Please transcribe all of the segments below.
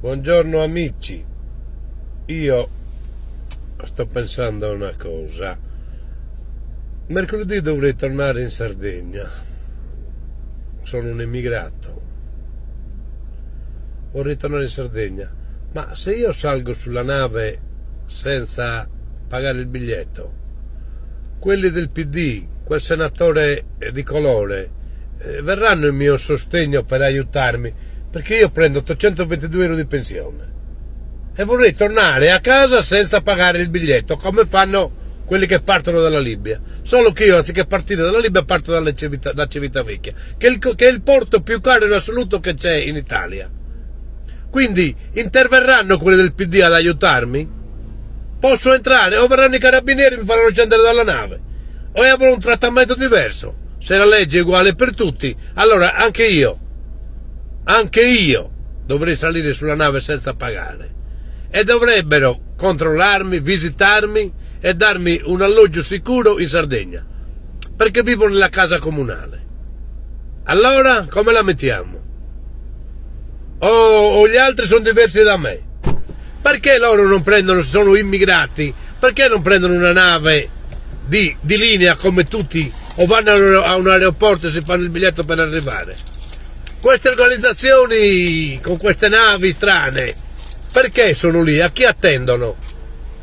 Buongiorno amici, io sto pensando a una cosa. Mercoledì dovrei tornare in Sardegna, sono un immigrato, vorrei tornare in Sardegna, ma se io salgo sulla nave senza pagare il biglietto, quelli del PD, quel senatore di colore, verranno in mio sostegno per aiutarmi, perché io prendo 822 euro di pensione e vorrei tornare a casa senza pagare il biglietto, come fanno quelli che partono dalla Libia. Solo che io, anziché partire dalla Libia, parto da Civitavecchia, che è il porto più caro in assoluto che c'è in Italia. Quindi interverranno quelli del PD ad aiutarmi? Posso entrare? O verranno i carabinieri e mi faranno scendere dalla nave? O avrò un trattamento diverso? Se la legge è uguale per tutti, allora anche io dovrei salire sulla nave senza pagare, e dovrebbero controllarmi, visitarmi e darmi un alloggio sicuro in Sardegna, perché vivo nella casa comunale. Allora come la mettiamo? O gli altri sono diversi da me? Perché loro non prendono, se sono immigrati, perché non prendono una nave di linea come tutti, o vanno a un aeroporto e si fanno il biglietto per arrivare? Queste organizzazioni con queste navi strane, perché sono lì? A chi attendono?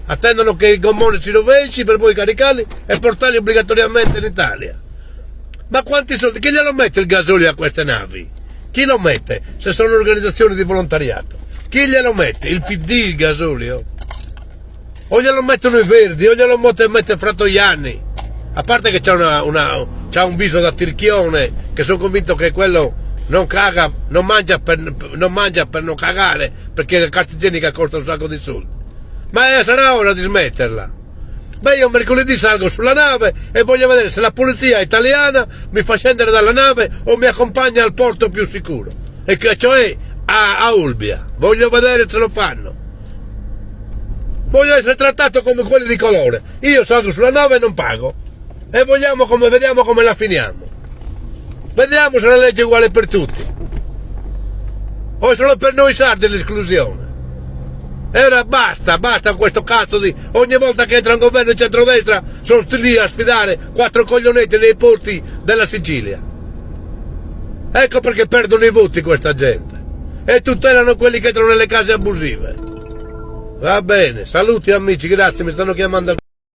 Attendono che il gommone si rovesci per poi caricarli e portarli obbligatoriamente in Italia. Ma quanti soldi? Chi glielo mette il gasolio a queste navi? Chi lo mette? Se sono organizzazioni di volontariato. Chi glielo mette? Il PD il gasolio? O glielo mettono i Verdi, o glielo mette Fratoianni. A parte che c'ha un viso da tirchione, che sono convinto che quello non mangia per non cagare, perché la carta igienica costa un sacco di soldi. Ma sarà ora di smetterla. Beh, io mercoledì salgo sulla nave e voglio vedere se la polizia italiana mi fa scendere dalla nave o mi accompagna al porto più sicuro, e cioè a Olbia. Voglio vedere se lo fanno. Voglio essere trattato come quelli di colore. Io salgo sulla nave e non pago, e vediamo come la finiamo. Vediamo se la legge è uguale per tutti, o è solo per noi sardi l'esclusione. E ora basta con questo cazzo di ogni volta che entra un governo di centrodestra sono lì a sfidare quattro coglionetti nei porti della Sicilia. Ecco perché perdono i voti questa gente e tutelano quelli che entrano nelle case abusive. Va bene, saluti amici, grazie, mi stanno chiamando.